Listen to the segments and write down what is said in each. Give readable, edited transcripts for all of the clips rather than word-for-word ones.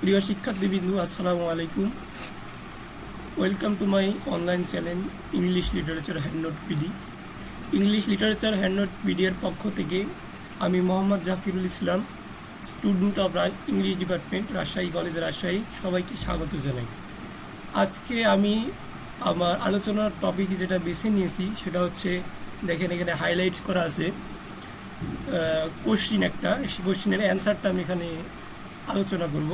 প্রিয় শিক্ষার্থীবৃন্দু, আসসালামু আলাইকুম। Welcome to my online channel English literature handnote PD. English literature handnote পিডির পক্ষ থেকে আমি Mohammad Zakirul Islam, student of English department, Rajshahi college Rajshahi, সবাইকে স্বাগত জানাই। আজকে আমি আমার আলোচনার টপিক যেটা বেছে নিয়েছি সেটা হচ্ছে, দেখেন এখানে হাইলাইট করা আছে কোশ্চিন একটা, সেই কোশ্চিনের অ্যান্সারটা আমি এখানে আলোচনা করব।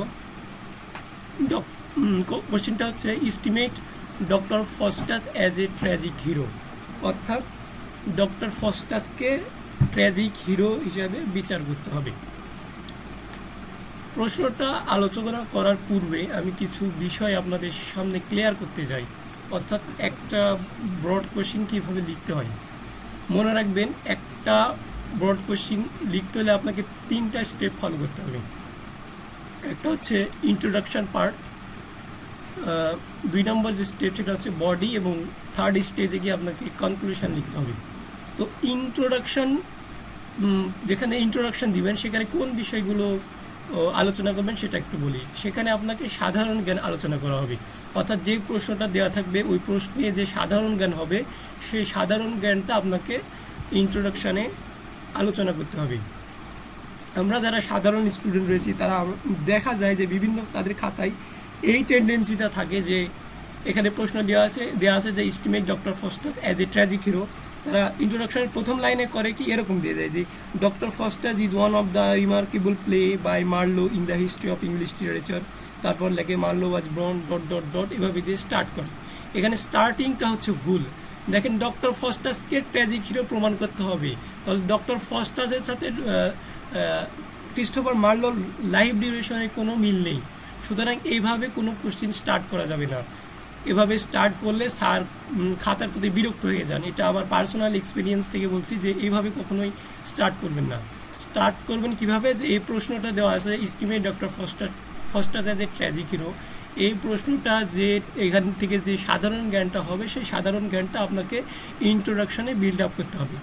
কোশ্চেনটা হচ্ছে, estimate doctor Faustus as a tragic hero, অর্থাৎ ডক্টর ফস্টাসকে ট্র্যাজিক হিরো হিসাবে বিচার করতে হবে। প্রশ্নটা আলোচনা করার পূর্বে আমি কিছু বিষয় আপনাদের সামনে ক্লিয়ার করতে চাই, অর্থাৎ একটা ব্রড কোশ্চিন কীভাবে লিখতে হয়। মনে রাখবেন, একটা ব্রড কোশ্চিন লিখতে হলে আপনাকে 3টা স্টেপ ফলো করতে হবে। একটা হচ্ছে ইন্ট্রোডাকশন পার্ট, 2 নম্বর যে স্টেপ সেটা হচ্ছে বডি, এবং 3rd স্টেজে গিয়ে আপনাকে কনক্লুশন লিখতে হবে। তো ইন্ট্রোডাকশন, যেখানে ইন্ট্রোডাকশন দিবেন সেখানে কোন বিষয়গুলো আলোচনা করবেন সেটা একটু বলি। সেখানে আপনাকে সাধারণ জ্ঞান আলোচনা করা হবে, অর্থাৎ যে প্রশ্নটা দেওয়া থাকবে ওই প্রশ্নে যে সাধারণ জ্ঞান হবে সেই সাধারণ জ্ঞানটা আপনাকে ইন্ট্রোডাকশানে আলোচনা করতে হবে। আমরা যারা সাধারণ স্টুডেন্ট রয়েছি তারা দেখা যায় যে বিভিন্ন তাদের খাতায় এই টেন্ডেন্সিটা থাকে যে এখানে প্রশ্ন দেওয়া আছে যে estimate doctor Faustus as a tragic hero. তারা ইন্ট্রোডাকশনের প্রথম লাইনে করে কি, এরকম দিয়ে দেয় যে doctor Faustus is one of the remarkable play by Marlowe in the history of English literature. তারপর লেখে Marlowe was born dot dot dot, এভাবে দিয়ে স্টার্ট করে। এখানে স্টার্টিংটা হচ্ছে ভুল। দেখেন, ডক্টর ফস্টাসকে ট্র্যাজিক হিরো প্রমাণ করতে হবে, তাহলে ডক্টর ফস্টাসের সাথে ক্রিস্টোফার মার্লোর লাইফ ডিউরেশনের কোনো মিল নেই। সুতরাং এইভাবে কোনো কোশ্চিন স্টার্ট করা যাবে না। এভাবে স্টার্ট করলে স্যার খাতার প্রতি বিরক্ত হয়ে যান। এটা আমার পার্সোনাল এক্সপিরিয়েন্স থেকে বলছি যে এইভাবে কখনোই স্টার্ট করবেন না। স্টার্ট করবেন কিভাবে, যে এই প্রশ্নটা দেওয়া আছে estimate doctor Faustus as a tragic hero, এই প্রশ্নটা যে এখান থেকে যে সাধারণ জ্ঞানটা হবে সেই সাধারণ জ্ঞানটা আপনাকে ইন্ট্রোডাকশানে বিল্ড আপ করতে হবে।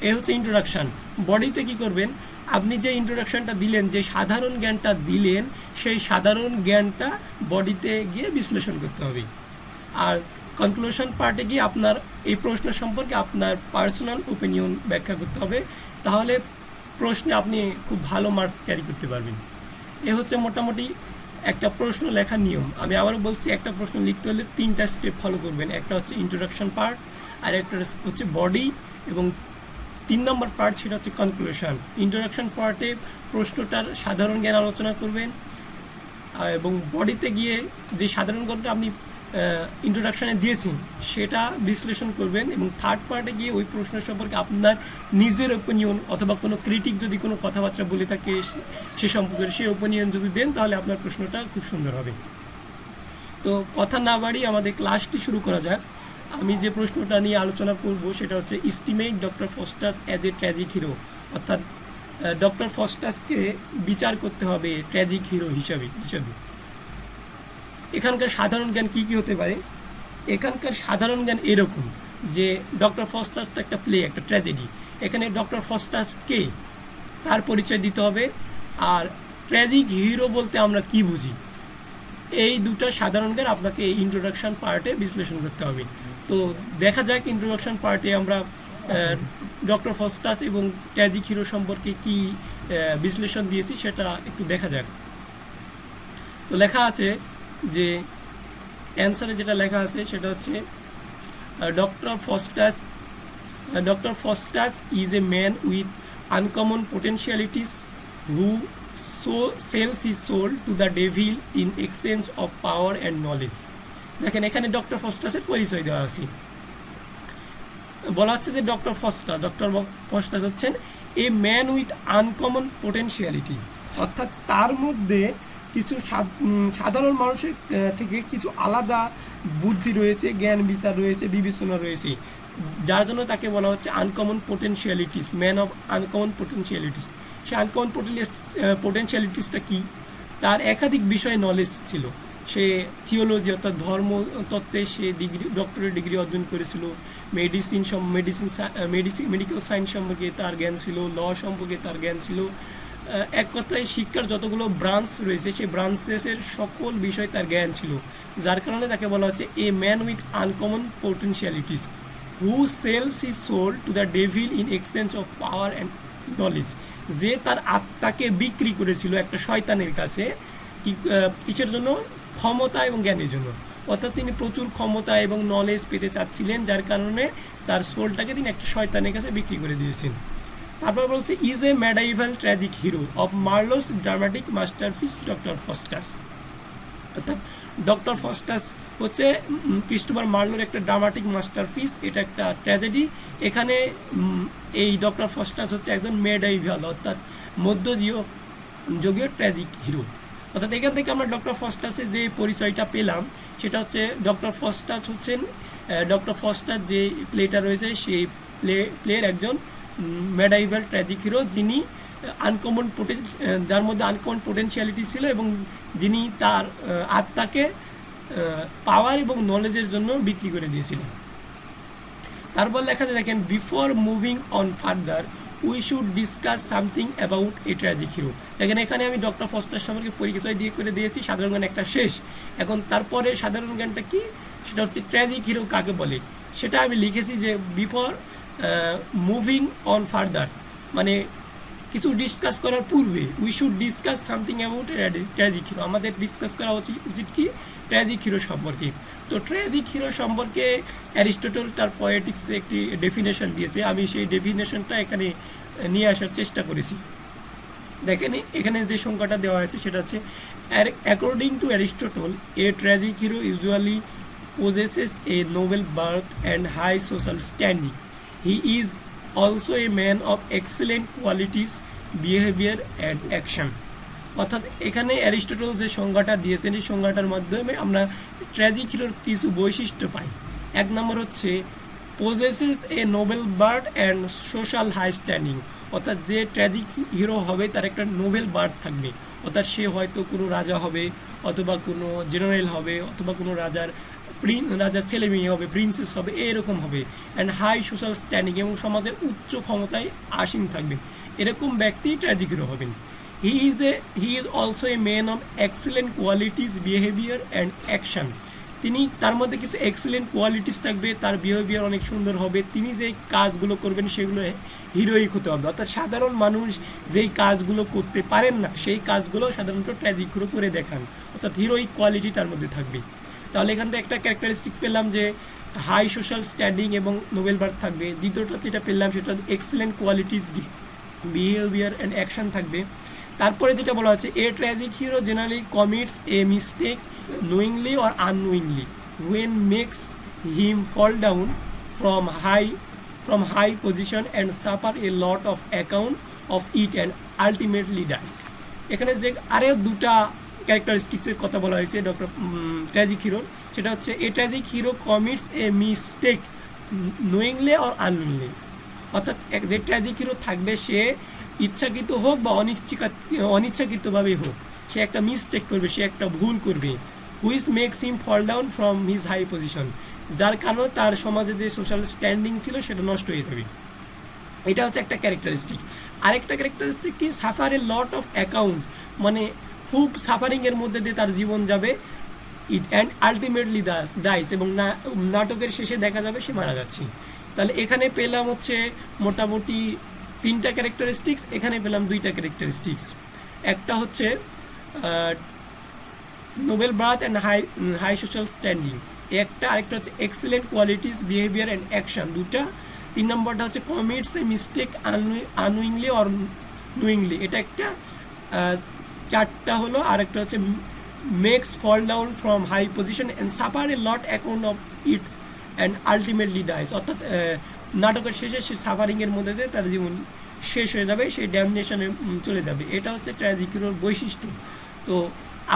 এ হচ্ছে ইন্ট্রোডাকশান। বডিতে কি করবেন, আপনি যে ইন্ট্রোডাকশানটা দিলেন, যে সাধারণ জ্ঞানটা দিলেন, সেই সাধারণ জ্ঞানটা বডিতে গিয়ে বিশ্লেষণ করতে হবে। আর কনক্লুশন পার্টে গিয়ে আপনার এই প্রশ্ন সম্পর্কে আপনার পার্সোনাল ওপিনিয়ন ব্যাখ্যা করতে হবে, তাহলে প্রশ্নে আপনি খুব ভালো মার্কস ক্যারি করতে পারবেন। এ হচ্ছে মোটামুটি একটা প্রশ্ন লেখার নিয়ম। আমি আবারও বলছি, একটা প্রশ্ন লিখতে হলে 3টা স্টেপ ফলো করবেন। একটা হচ্ছে ইন্ট্রোডাকশন পার্ট, আর একটা হচ্ছে বডি, এবং 3 নম্বর পার্ট সেটা হচ্ছে কনক্লুশন। ইন্ট্রোডাকশন পার্টে প্রশ্নটার সাধারণ জ্ঞান আলোচনা করবেন, এবং বডিতে গিয়ে যে সাধারণ জ্ঞানটা আপনি ইন্ট্রোডাকশানে দিয়েছেন সেটা বিশ্লেষণ করবেন, এবং 3rd পার্টে গিয়ে ওই প্রশ্ন সম্পর্কে আপনার নিজের ওপিনিয়ন অথবা কোনো ক্রিটিক যদি কোনো কথাবার্তা বলে থাকে সে সম্পর্কে সেই ওপিনিয়ন যদি দেন, তাহলে আপনার প্রশ্নটা খুব সুন্দর হবে। তো কথা না বাড়িয়ে আমাদের ক্লাসটি শুরু করা যাক। আমি যে প্রশ্নটা নিয়ে আলোচনা করব সেটা হচ্ছে estimate doctor Faustus as a tragic hero, অর্থাৎ ডক্টর ফস্টাসকে বিচার করতে হবে ট্র্যাজিক হিরো হিসাবে। এখানকার সাধারণ জ্ঞান কী কী হতে পারে? এখানকার সাধারণ জ্ঞান এরকম যে ডক্টর ফস্টাস তো একটা প্লে, একটা ট্র্যাজেডি। এখানে ডক্টর ফস্টাসকে তার পরিচয় দিতে হবে। আর ট্র্যাজিক হিরো বলতে আমরা কি বুঝি, এই দুটো সাধারণ জ্ঞান আপনাকে এই ইন্ট্রোডাকশন পার্টে বিশ্লেষণ করতে হবে। তো দেখা যাক ইন্ট্রোডাকশন পার্টে আমরা ডক্টর ফস্টাস এবং ট্র্যাজিক হিরো সম্পর্কে কি বিশ্লেষণ দিয়েছি সেটা একটু দেখা যাক। তো লেখা আছে যে অ্যান্সারে যেটা লেখা আছে সেটা হচ্ছে doctor Faustus is a man with uncommon potentialities who sells his soul to the devil in exchange of power and knowledge। দেখেন, এখানে ডক্টর ফস্টাসের পরিচয় দেওয়া আছে। বলা হচ্ছে যে ডক্টর ফস্টাস হচ্ছেন এ ম্যান উইথ আনকমন পোটেন্সিয়ালিটি, অর্থাৎ তার মধ্যে কিছু সাধারণ মানুষের থেকে কিছু আলাদা বুদ্ধি রয়েছে, জ্ঞান বিচার রয়েছে, বিবেচনা রয়েছে, যার জন্য তাকে বলা হচ্ছে uncommon potentialities, man of uncommon potentialities. সে আনকমন পোটেন্সিয়ালিটিসটা কি? তার একাধিক বিষয়ে নলেজ ছিল। সে থিওলজি অর্থাৎ ধর্মতত্ত্বে সে ডক্টরেট ডিগ্রি অর্জন করেছিল। মেডিকেল সায়েন্স সম্পর্কে তার জ্ঞান ছিল, ল সম্পর্কে তার জ্ঞান ছিল, এক কথায় শিক্ষার যতগুলো ব্রাঞ্চ রয়েছে সেই ব্রাঞ্চেসের সকল বিষয় তার জ্ঞান ছিল, যার কারণে তাকে বলা হচ্ছে a man with uncommon potentialities who sells his soul to the devil in exchange of power and knowledge. যে তার আত্মাকে বিক্রি করেছিল একটা শয়তানের কাছে কিসের জন্য? ক্ষমতা এবং জ্ঞানের জন্য। অর্থাৎ তিনি প্রচুর ক্ষমতা এবং নলেজ পেতে চাচ্ছিলেন, যার কারণে তার সোলটাকে তিনি একটা শয়তানের কাছে বিক্রি করে দিয়েছেন। তারপর বলছে is a medieval tragic hero of Marlowe's dramatic masterpiece doctor Faustus. অর্থাৎ ডক্টর ফস্টাস হচ্ছে ক্রিস্টোফার মার্লোর একটা ড্রামাটিক মাস্টারপিস, এটা একটা ট্র্যাজেডি। এখানে এই ডক্টর ফস্টাস হচ্ছে একজন মেডাইভাল অর্থাৎ মধ্যযুগীয় ট্র্যাজিক হিরো। অর্থাৎ এখান থেকে আমরা ডক্টর ফস্টাসের যে পরিচয়টা পেলাম সেটা হচ্ছে ডক্টর ফস্টাস যে প্লেটা রয়েছে সেই প্লের একজন মেডাইভাল ট্র্যাজিক হিরো, যিনি যার মধ্যে আনকমন পোটেনশিয়ালিটি ছিল এবং যিনি তার আত্মাকে পাওয়ার এবং নলেজের জন্য বিক্রি করে দিয়েছিলেন। তারপর লেখা যায় দেখেন before moving on further we should discuss something about a tragic hero. দেখেন এখানে আমি ডক্টর ফস্টাস সম্পর্কে পরিচয় করে দিয়েছি, সাধারণ জ্ঞান একটা শেষ। এখন তারপরে সাধারণ জ্ঞানটা কি, সেটা হচ্ছে ট্র্যাজিক হিরো কাকে বলে সেটা আমি লিখেছি যে বিফোর মুভিং অন ফার্দার, মানে কিছু ডিসকাস করার পূর্বে we should discuss something about tragic hero, আমাদের ডিসকাস করা উচিত কি ট্র্যাজিক হিরো সম্পর্কে। তো ট্র্যাজিক হিরো সম্পর্কে অ্যারিস্টটল তার পোয়েটিক্সে একটি ডেফিনেশন দিয়েছে, আমি সেই ডেফিনেশনটা এখানে নিয়ে আসার চেষ্টা করেছি। দেখেন এখানে যে সংখ্যাটা দেওয়া হয়েছে সেটা হচ্ছে according to Aristotle a tragic hero usually possesses a noble birth and high social standing. He is also a man of excellent qualities, behavior and action. অর্থাৎ এখানে অ্যারিস্টটল যে সংজ্ঞাটা দিয়েছেন এই সংজ্ঞাটার মাধ্যমে আমরা ট্র্যাজিক হিরোর কিছু বৈশিষ্ট্য পাই। এক নম্বর হচ্ছে possesses a noble birth and social high standing, অর্থাৎ যে ট্র্যাজিক হিরো হবে তার একটা নোবেল বার্থ থাকবে, অর্থাৎ সে হয়তো কোনো রাজা হবে অথবা কোনো জেনারেল হবে অথবা কোনো রাজার ছেলে মেয়ে হবে, প্রিন্সেস হবে, এরকম হবে। অ্যান্ড হাই সোশ্যাল স্ট্যান্ডিং, এবং সমাজের উচ্চ ক্ষমতায় আসীন থাকবেন, এরকম ব্যক্তি ট্র্যাজিক হিরো হবেন। He is also a man of excellent qualities, behaviour and action. তিনি তার মধ্যে কিছু এক্সেলেন্ট কোয়ালিটিস থাকবে, তার বিহেভিয়ার অনেক সুন্দর হবে, তিনি যেই কাজগুলো করবেন সেগুলো হিরোইক হতে হবে। অর্থাৎ সাধারণ মানুষ যেই কাজগুলো করতে পারেন না সেই কাজগুলো সাধারণত ট্র্যাজিক হিরো করে দেখান, অর্থাৎ হিরোইক কোয়ালিটি তার মধ্যে থাকবে। তাহলে এখান থেকে একটা ক্যারেক্টারিস্টিক পেলাম যে হাই সোশ্যাল স্ট্যান্ডিং এবং নোবেল বার্থ থাকবে। দ্বিতীয়টা যেটা পেলাম সেটা excellent qualities, behaviour and action থাকবে। তারপরে যেটা বলা হচ্ছে a tragic hero generally commits a mistake knowingly or unknowingly when makes him fall down from high position and suffer a lot of account of it and ultimately dies. এখানে যে আরও দুটা ক্যারেক্টারিস্টিক্সের কথা বলা হয়েছে ডক্টর ট্র্যাজিক হিরোর, সেটা হচ্ছে a tragic hero commits a mistake knowingly or unknowingly, অর্থাৎ যে ট্র্যাজিক হিরো থাকবে সে ইচ্ছাকৃত হোক বা অনিচ্ছাকৃতভাবে হোক সে একটা মিস্টেক করবে, সে একটা ভুল করবে। Which makes him fall down from his high position, যার কারণে তার সমাজে যে সোশ্যাল স্ট্যান্ডিং ছিল সেটা নষ্ট হয়ে যাবে। এটা হচ্ছে একটা ক্যারেক্টারিস্টিক। আরেকটা ক্যারেক্টারিস্টিক কি suffer a lot of account, মানে খুব সাফারিংয়ের মধ্যে দিয়ে তার জীবন যাবে। ইট অ্যান্ড আলটিমেটলি ডাইস, এবং নাটকের শেষে দেখা যাবে সে মারা যাচ্ছে। তাহলে এখানে পেলাম হচ্ছে মোটামুটি তিনটা ক্যারেক্টারিস্টিক্স, এখানে পেলাম দুইটা ক্যারেক্টারিস্টিক্স। একটা হচ্ছে noble birth and high social standing একটা, আরেকটা হচ্ছে excellent qualities, behaviour and action দুটা। 3 নম্বরটা হচ্ছে commits a mistake unknowingly or knowingly, এটা একটা। 4টা হলো, আরেকটা হচ্ছে makes fall down from high position and suffer a lot account of its and ultimately dies, অর্থাৎ নাটকের শেষে সে সাফারিংয়ের মধ্যে দিয়ে তার জীবন শেষ হয়ে যাবে, সে ড্যামনেশনে চলে যাবে। এটা হচ্ছে ট্র্যাজিক হিরোর বৈশিষ্ট্য। তো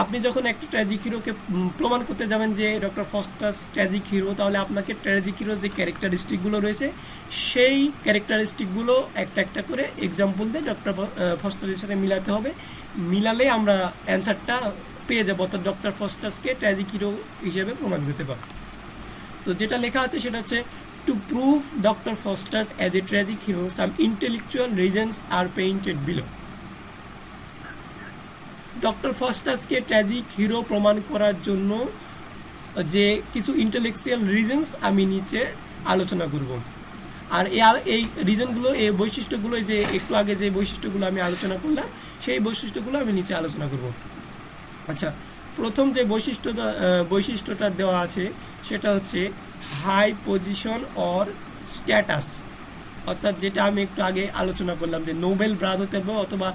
আপনি যখন একটা ট্র্যাজিক হিরোকে প্রমাণ করতে যাবেন যে ডক্টর ফস্টাস ট্র্যাজিক হিরো, তাহলে আপনাকে ট্র্যাজিক হিরোর যে ক্যারেক্টারিস্টিকগুলো রয়েছে সেই ক্যারেক্টারিস্টিকগুলো একটা একটা করে এক্সাম্পল দিয়ে ডক্টর ফস্টাসের সাথে মিলাতে হবে। মিলালে আমরা অ্যান্সারটা পেয়ে যাবো, অর্থাৎ ডক্টর ফস্টাসকে ট্র্যাজিক হিরো হিসেবে প্রমাণ করতে পারব। তো যেটা লেখা আছে সেটা হচ্ছে to prove doctor Faustus as a tragic hero some intellectual reasons are painted below. Doctor ফস্টাসকে ট্র্যাজিক হিরো প্রমাণ করার জন্য যে কিছু ইন্টেলেকচুয়াল রিজনস আমি নিচে আলোচনা করব। আর এই রিজনগুলো, এই বৈশিষ্ট্যগুলো, যে একটু আগে যে বৈশিষ্ট্যগুলো আমি আলোচনা করলাম সেই বৈশিষ্ট্যগুলো আমি নিচে আলোচনা করব। আচ্ছা, প্রথম যে বৈশিষ্ট্যটা দেওয়া আছে সেটা হচ্ছে হাই পজিশন অর স্ট্যাটাস, অর্থাৎ যেটা আমি একটু আগে আলোচনা করলাম যে নোবেল ব্রাদ হতে হবে অথবা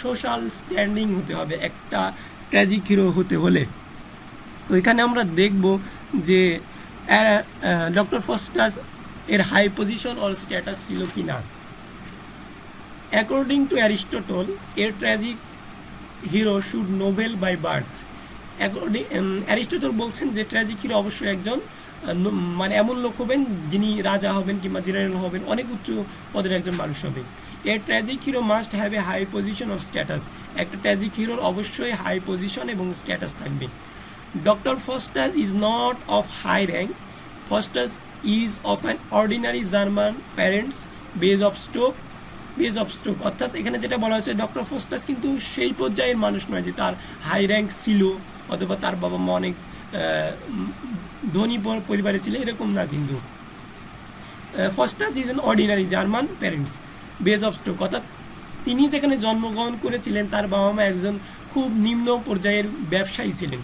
সোশ্যাল স্ট্যান্ডিং হতে হবে একটা ট্র্যাজিক হিরো হতে হলে। তো এখানে আমরা দেখব যে ডক্টর ফস্টাস এর হাই পজিশন অর স্ট্যাটাস ছিল কি না। According to Aristotle, a tragic hero should noble by birth. Aristotle বলছেন যে ট্র্যাজিক হিরো অবশ্যই একজন মানে এমন লোক হবেন যিনি রাজা হবেন কিংবা জেনারেল হবেন, অনেক উচ্চ পদের একজন মানুষ হবে। A tragic hero must have a high position or status. একটা ট্র্যাজিক হিরোর অবশ্যই হাই পজিশন এবং স্ট্যাটাস থাকবে। Doctor Faustus is not of high rank. Faustus is of an ordinary German parents base of stroke. অর্থাৎ এখানে যেটা বলা হয়েছে, ডক্টর ফস্টাস কিন্তু সেই পর্যায়ের মানুষ নয় যে তার হাই র্যাঙ্ক ছিল অথবা তার বাবা মা অনেক ধনী পরিবারে ছিল, এরকম না। কিন্তু Faustus is an ordinary German parents base of stroke, অর্থাৎ তিনি যেখানে জন্মগ্রহণ করেছিলেন তার বাবা মা একজন খুব নিম্ন পর্যায়ের ব্যবসায়ী ছিলেন।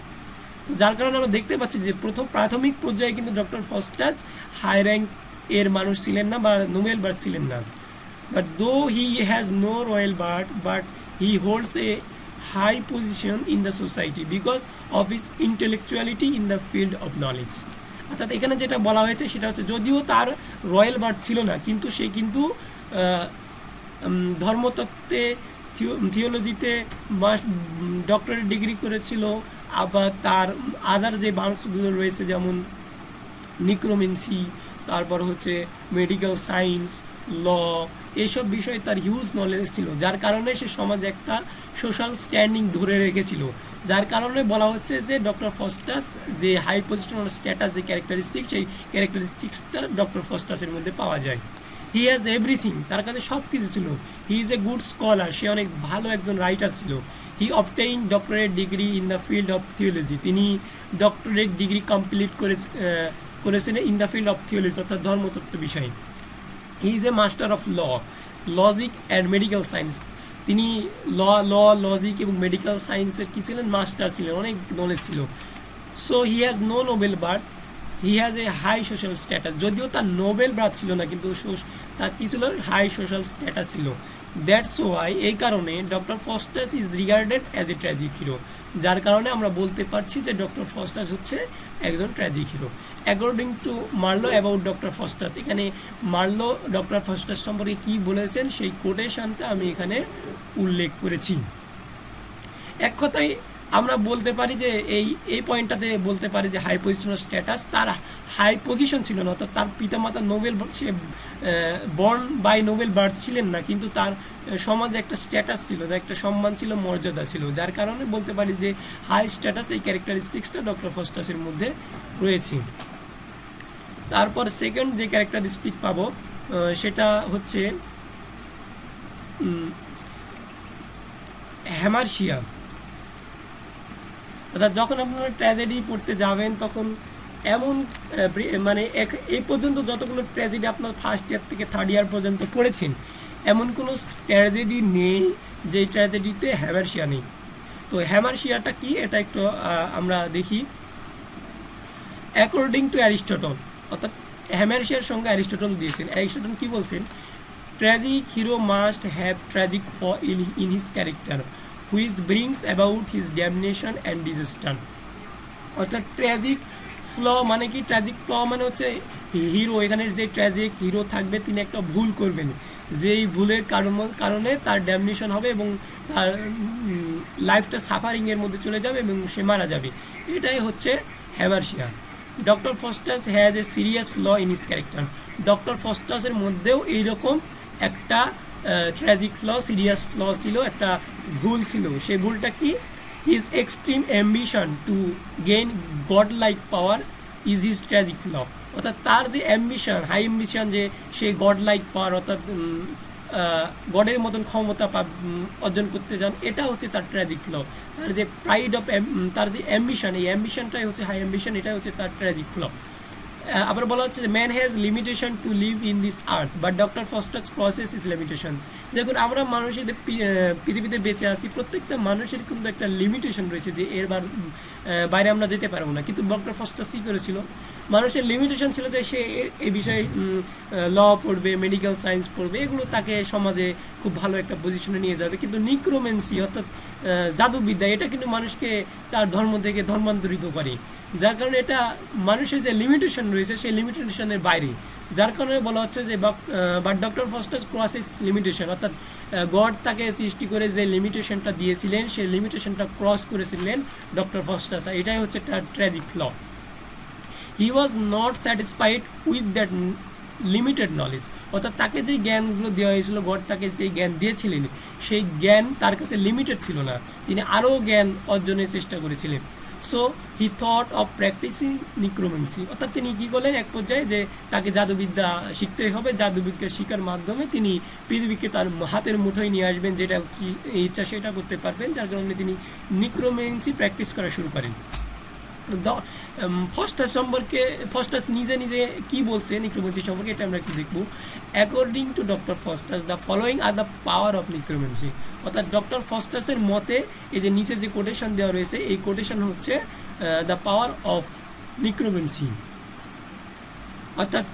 তো যার কারণে আমরা দেখতে পাচ্ছি যে প্রাথমিক পর্যায়ে কিন্তু ডক্টর ফস্টাস হাই র্যাঙ্ক এর মানুষ ছিলেন না বা নোবেল বার্থ ছিলেন না। But though he has no royal birth, but he holds a high position in the society because of his intellectuality in the field of knowledge. অর্থাৎ এখানে যেটা বলা হয়েছে সেটা হচ্ছে, যদিও তার রয়্যাল বার্থ ছিল না কিন্তু সে কিন্তু ধর্মতত্ত্বে, থিওলজিতে ডক্টরেট ডিগ্রি করেছিল। আবার তার আদার যে ব্রাঞ্চগুলো রয়েছে যেমন নিক্রোমেন্সি, তারপর হচ্ছে মেডিকেল সায়েন্স, ল, এইসব বিষয়ে তার হিউজ নলেজ ছিল, যার কারণে সে সমাজে একটা সোশ্যাল স্ট্যান্ডিং ধরে রেখেছিল। যার কারণে বলা হচ্ছে যে ডক্টর ফস্টাস যে হাই পজিশন স্ট্যাটাস যে ক্যারেক্টারিস্টিক, সেই ক্যারেক্টারিস্টিক্সটা ডক্টর ফস্টাসের মধ্যে পাওয়া যায়। হি হ্যাজ এভরিথিং, তার কাছে সব কিছু ছিল। He is a good scholar, সে অনেক ভালো একজন রাইটার ছিল। He obtain doctorate degree in the field of theology, তিনি ডক্টরেট ডিগ্রি কমপ্লিট করেছিলেন in the field of theology, অর্থাৎ ধর্মতত্ত্ব বিষয়ে। He is a master of logic and medical science, তিনি লজিক এবং মেডিকেল সায়েন্সের কী ছিলেন, মাস্টার ছিলেন, অনেক নলেজ ছিল। So he has no noble birth, he has a high social status, যদিও তার নোবেল বার্থ ছিল না কিন্তু তার কী ছিল, হাই সোশ্যাল স্ট্যাটাস ছিল। দ্যাটস ওয়াই, এই কারণে doctor Faustus is regarded as a tragic hero, যার কারণে আমরা বলতে পারছি যে ডক্টর ফস্টাস হচ্ছে একজন tragic hero. According to Marlowe about doctor Faustus, এখানে মার্লো ডক্টর ফস্টাস সম্পর্কে কী বলেছেন সেই কোটেশনটা আমি এখানে উল্লেখ করেছি। এক কথায় আমরা বলতে পারি যে এই পয়েন্টটাতে বলতে পারি যে হাই পজিশনাল স্ট্যাটাস, তার হাই পজিশন ছিল না, অর্থাৎ তার পিতামাতা নোবেল, সে বর্ন বাই নোবেল বার্থ ছিলেন না, কিন্তু তার সমাজে একটা স্ট্যাটাস ছিল, একটা সম্মান ছিল, মর্যাদা ছিল, যার কারণে বলতে পারি যে হাই স্ট্যাটাস, এই ক্যারেক্টারিস্টিক্সটা ডক্টর ফস্টাসের মধ্যে রয়েছে। তারপর সেকেন্ড যে ক্যারেক্টারিস্টিক পাবো সেটা হচ্ছে হ্যামার্শিয়া, অর্থাৎ যখন আপনারা ট্র্যাজেডি পড়তে যাবেন তখন এমন মানে এই পর্যন্ত যতগুলো ট্র্যাজেডি আপনার ফার্স্ট ইয়ার থেকে থার্ড ইয়ার পর্যন্ত পড়েছেন, এমন কোনো ট্র্যাজেডি নেই যে ট্র্যাজেডিতে হ্যামার্শিয়া নেই। তো হ্যামার্শিয়াটা কি, এটা একটু আমরা দেখি। অ্যাকর্ডিং টু অ্যারিস্টটল, অর্থাৎ হ্যামার্শিয়ার সঙ্গে অ্যারিস্টটল দিয়েছেন। অ্যারিস্টটল কি বলছেন, tragic hero must have tragic in his character which brings about his damnation and disaster. অর্থাৎ ট্র্যাজিক ফ্ল মানে কি, ট্র্যাজিক ফ্ল মানে হচ্ছে হিরো, এখানের যে ট্র্যাজিক হিরো থাকবে তিনি একটা ভুল করবেন, যেই ভুলের কারণে তার ড্যামনেশন হবে এবং তার লাইফটা সাফারিংয়ের মধ্যে চলে যাবে এবং সে মারা যাবে, এটাই হচ্ছে hamartia. Doctor Faustus has a serious flaw in his character, doctor ফস্টাসের মধ্যেও এইরকম একটা ট্র্যাজিক ফ্ল, সিরিয়াস ফ্ল ছিল, একটা ভুল ছিল। সেই ভুলটা কি, his extreme ambition to gain God like power is his tragic flaw, অর্থাৎ তার যে অ্যাম্বিশন, হাই অ্যাম্বিশন, যে সে গড লাইক পাওয়ার, অর্থাৎ গডের মতন ক্ষমতা অর্জন করতে চান, এটা হচ্ছে তার ট্র্যাজিক ফ্ল। তার যে প্রাইড অফ, তার যে অ্যাম্বিশন, এই অ্যাম্বিশনটাই হচ্ছে হাই অ্যাম্বিশন, এটাই হচ্ছে তার ট্র্যাজিক ফ্ল। আবার বলা হচ্ছে যে man has limitation to live in this earth but doctor Faustus crosses is limitation. দেখুন আমরা মানুষের পৃথিবীতে বেঁচে আছি, প্রত্যেকটা মানুষের কিন্তু একটা লিমিটেশন রয়েছে যে এর বাইরে আমরা যেতে পারবো না। কিন্তু ডক্টর ফস্টার্স কী করেছিল, মানুষের লিমিটেশন ছিল যে সে এই বিষয়ে ল পড়বে, মেডিকেল সায়েন্স পড়বে, এগুলো তাকে সমাজে খুব ভালো একটা পজিশনে নিয়ে যাবে। কিন্তু নিক্রোমেন্সি অর্থাৎ জাদুবিদ্যা, এটা কিন্তু মানুষকে তার ধর্ম থেকে ধর্মান্তরিত করে, যার কারণে এটা মানুষের যে লিমিটেশন রয়েছে সেই লিমিটেশনের বাইরে। যার কারণে বলা হচ্ছে যে but doctor Faustus crosses limitation, অর্থাৎ গড তাকে সৃষ্টি করে যে লিমিটেশনটা দিয়েছিলেন সেই লিমিটেশনটা ক্রস করেছিলেন ডক্টর ফস্টার্স। এটাই হচ্ছে তার tragic flaw. He was not satisfied with that limited knowledge, অর্থাৎ তাকে যে জ্ঞানগুলো দেওয়া হয়েছিল, গড তাকে যে জ্ঞান দিয়েছিলেন সেই জ্ঞান তার কাছে লিমিটেড ছিল না, তিনি আরও জ্ঞান অর্জনের চেষ্টা করেছিলেন। So he thought of practising necromancy, অর্থাৎ তিনি কী করলেন এক পর্যায়ে যে তাকে জাদুবিদ্যা শিখতেই হবে, জাদুবিদ্যা শিখার মাধ্যমে তিনি পৃথিবীকে তার হাতের মুঠোয় নিয়ে আসবেন, যেটা ইচ্ছা সেটা করতে পারবেন। যার কারণে তিনি নিক্রোমেন্সি প্র্যাকটিস করা শুরু করেন। ফস্টার্স সম্পর্কে, ফস্টার্স নিজে নিজে কি বলছে নিক্রোমেন্সি সম্পর্কে এটা আমরা একটু দেখব। According to doctor Faustus the following are the power of necromancy, অর্থাৎ ডক্টর ফস্টার্সের মতে এই যে নিচে যে কোটেশন দেওয়া রয়েছে এই কোটেশন হচ্ছে দ্য পাওয়ার অফ নিক্রোমেন্সি, অর্থাৎ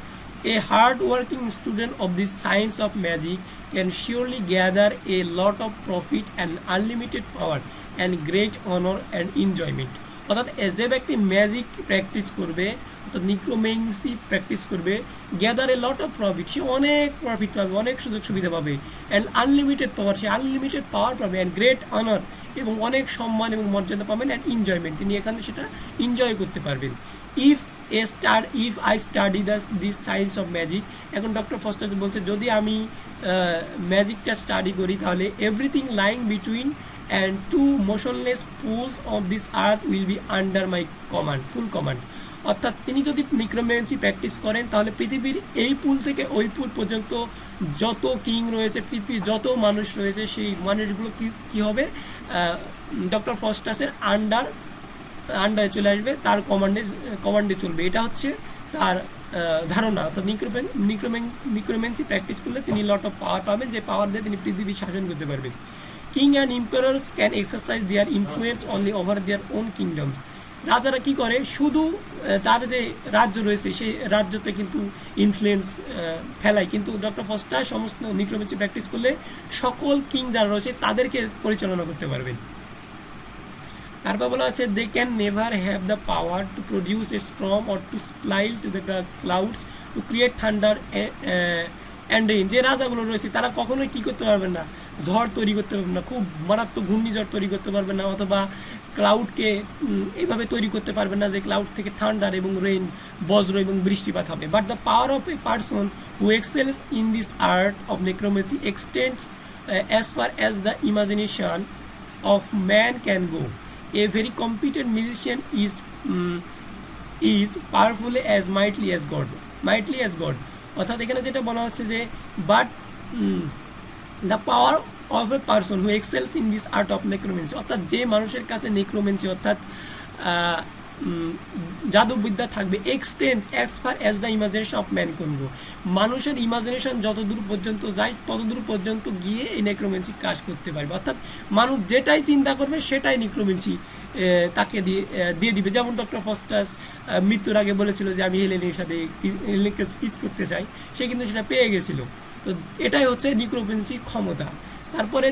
a hard-working student of the science of magic can surely gather a lot of profit and unlimited power and great honor and enjoyment. অর্থাৎ যে ব্যক্তি ম্যাজিক প্র্যাকটিস করবে, অর্থাৎ নিক্রোমেন্সি প্র্যাকটিস করবে, gather a lot of profit, সে অনেক profit পাবে, অনেক সুযোগ সুবিধা পাবে, অ্যান্ড আনলিমিটেড পাওয়ার, সে আনলিমিটেড পাওয়ার পাবে, অ্যান্ড গ্রেট অনার, এবং অনেক সম্মান এবং মর্যাদা পাবেন, অ্যান্ড এনজয়মেন্ট, তিনি এখানে সেটা এনজয় করতে পারবেন। If I study this science of magic, এখন ডক্টর ফস্টার্স বলছে যদি আমি ম্যাজিকটা স্টাডি করি তাহলে everything lying between and two motionless pools of this earth will be under my command, full command. অর্থাৎ তিনি যদি নিক্রোমেন্সি প্র্যাকটিস করেন তাহলে পৃথিবীর এই পুল থেকে ওই পুল পর্যন্ত যত কিং রয়েছে, পৃথিবীর যত মানুষ রয়েছে, সেই মানুষগুলো কী হবে, ডক্টর ফস্টার্সের আন্ডারে চলে আসবে, তার কমান্ডে চলবে। এটা হচ্ছে তার ধারণা। অর্থাৎ নিক্রোমেন্সি প্র্যাকটিস করলে তিনি লট অফ পাওয়ার পাবেন, যে পাওয়ার দিয়ে তিনি পৃথিবী শাসন করতে পারবেন। King and emperors can exercise their influence only over their own kingdoms, রাজারা কি করে, শুধু তার যে রাজ্য রয়েছে সেই রাজ্যতে কিন্তু ইনফ্লুয়েন্স ফেলায়, কিন্তু ডক্টর ফস্টার সমস্ত নিক্রোমেন্সি প্র্যাকটিস করলে সকল কিং যারা রয়েছে তাদেরকে পরিচালনা করতে পারবেন। তারপর বলা আছে they can never have the power to produce a storm or to split to the clouds to create thunder and rain, যে রাজাগুলো রয়েছে তারা কখনোই কী করতে পারবেন না, ঝড় তৈরি করতে পারবেন না, খুব মারাত্মক ঘূর্ণিঝড় তৈরি করতে পারবেন না, অথবা ক্লাউডকে এইভাবে তৈরি করতে পারবেন না যে ক্লাউড থেকে থান্ডার এবং রেইন, বজ্র এবং বৃষ্টিপাত হবে। But the power of a person who excels in this art of necromancy extends as far as the imagination of man can go. A very competent musician is powerful as mighty as God. অর্থাৎ এখানে যেটা বলা হচ্ছে যে but the power of a person who excels in this art of necromancy, অর্থাৎ যে মানুষের কাছে নেক্রোমেন্সি অর্থাৎ জাদুবিদ্যা থাকবে, extend as far as the imagination of man can go, মানুষের ইমাজিনেশন যতদূর পর্যন্ত যায় ততদূর পর্যন্ত গিয়ে এই নেক্রোমেন্সি কাজ করতে পারবে। অর্থাৎ মানুষ যেটাই চিন্তা করবে সেটাই নেক্রোমেন্সি তাকে দিয়ে দিবে। যেমন ডক্টর ফস্টার্স মৃত্যুর আগে বলেছিল যে আমি হেলেনের সাথে কিস করতে চাই, সে কিন্তু সেটা পেয়ে গেছিল। তো এটাই হচ্ছে নিক্রোমেন্সির ক্ষমতা। তারপরে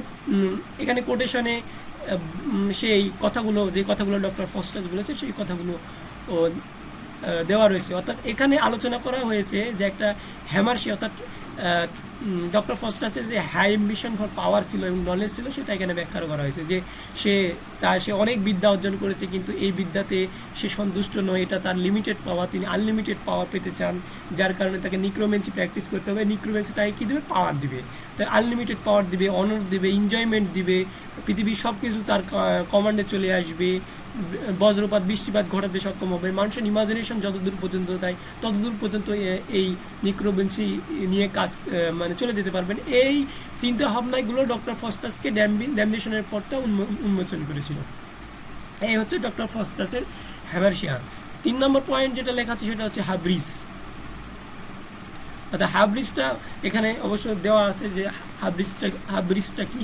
এখানে কোটেশনে সেই কথাগুলো, যে কথাগুলো ডক্টর ফস্টার্স বলেছে সেই কথাগুলো দেওয়া রয়েছে। অর্থাৎ এখানে আলোচনা করা হয়েছে যে একটা হ্যামারশি, অর্থাৎ ডক্টর ফস্টার্সের যে হাই অ্যাম্বিশন ফর পাওয়ার ছিল এবং নলেজ ছিল সেটা এখানে ব্যাখ্যা করা হয়েছে যে সে অনেক বিদ্যা অর্জন করেছে কিন্তু এই বিদ্যাতে সে সন্তুষ্ট নয়, এটা তার লিমিটেড পাওয়ার, তিনি আনলিমিটেড পাওয়ার পেতে চান, যার কারণে তাকে নিক্রোমেন্সি প্র্যাকটিস করতে হবে। নিক্রোমেন্সি তাকে কী দেবে, পাওয়ার দিবে, তাই আনলিমিটেড পাওয়ার দিবে, অনার দিবে, এনজয়মেন্ট দিবে, পৃথিবীর সব কিছু তার কমান্ডে চলে আসবে, বজ্রপাত বৃষ্টিপাত ঘটাতে সক্ষম হবে। মানুষের ইমাজিনেশন যতদূর পর্যন্ত তাই ততদূর পর্যন্ত এই নিক্রোমেন্সি নিয়ে কাজ মানে মানে চলে যেতে পারবেন। এই চিন্তা ভাবনাগুলো ডক্টর ফস্টাসকে ড্যামনেশনের পরটা উন্মোচন করেছিল। এই হচ্ছে ডক্টর ফস্টাসের হ্যামারশিয়া। 3 নম্বর পয়েন্ট যেটা লেখা আছে সেটা হচ্ছে হাব্রিস। অর্থাৎ হাব্রিসটা এখানে অবশ্য দেওয়া আছে যে হাব্রিসটা কি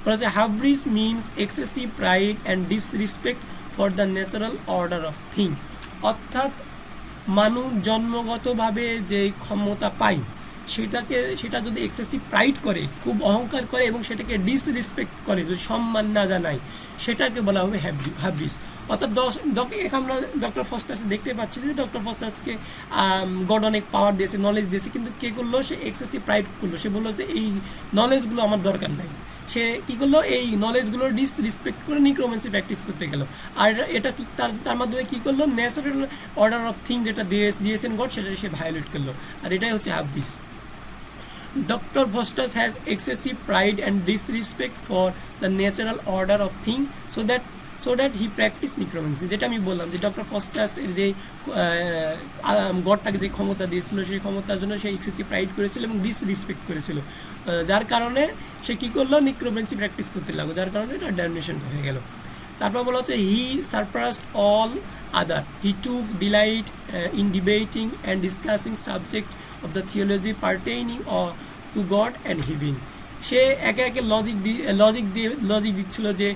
বলা আছে। Hubris means excessive pride and disrespect for the natural order of thing. অর্থাৎ মানুষ জন্মগতভাবে যে ক্ষমতা পায় সেটা যদি এক্সেসিভ প্রাইড করে, খুব অহংকার করে এবং সেটাকে ডিসরিসপেক্ট করে, যদি সম্মান না জানায়, সেটাকে বলা হবে হাব্রিস। অর্থাৎ আমরা ডক্টর ফস্টাসে দেখতে পাচ্ছি যে ডক্টর ফস্টাসকে গড অনেক পাওয়ার দিয়েছে, নলেজ দিয়েছে, কিন্তু কে করলো, সে এক্সেসিভ প্রাইড করলো। সে বললো যে এই নলেজগুলো আমার দরকার নাই। সে কী করলো, এই নলেজগুলো ডিসরিসপেক্ট করে নিক্রোমেন্সি প্র্যাকটিস করতে গেল। আর এটা কি তার মাধ্যমে কী করলো, ন্যাচারাল অর্ডার অফ থিং যেটা দিয়েছেন গড, সেটা সে ভায়োলেট করলো। আর এটাই হচ্ছে হাব্রিস। Dr. Faustus has excessive pride and disrespect for the natural order of things, so that he practiced necromancy. যেটা আমি বললাম যে ডক্টর ফস্টাস এর যে গডটাকে যে ক্ষমতা দিয়েছিল, সেই ক্ষমতার জন্য সে এক্সেসিভ প্রাইড করেছিল এবং ডিসরিসপেক্ট করেছিল, যার কারণে সে কী করলো, নিক্রোমেন্সি প্র্যাকটিস করতে লাগলো, যার কারণে এটা ড্যামনেশন হয়ে গেল। তারপর বলা হচ্ছে he surpassed all other, he took delight in debating and discussing subject of the theology pertaining to God and heaven. সে একে একে লজিক দিচ্ছিল যে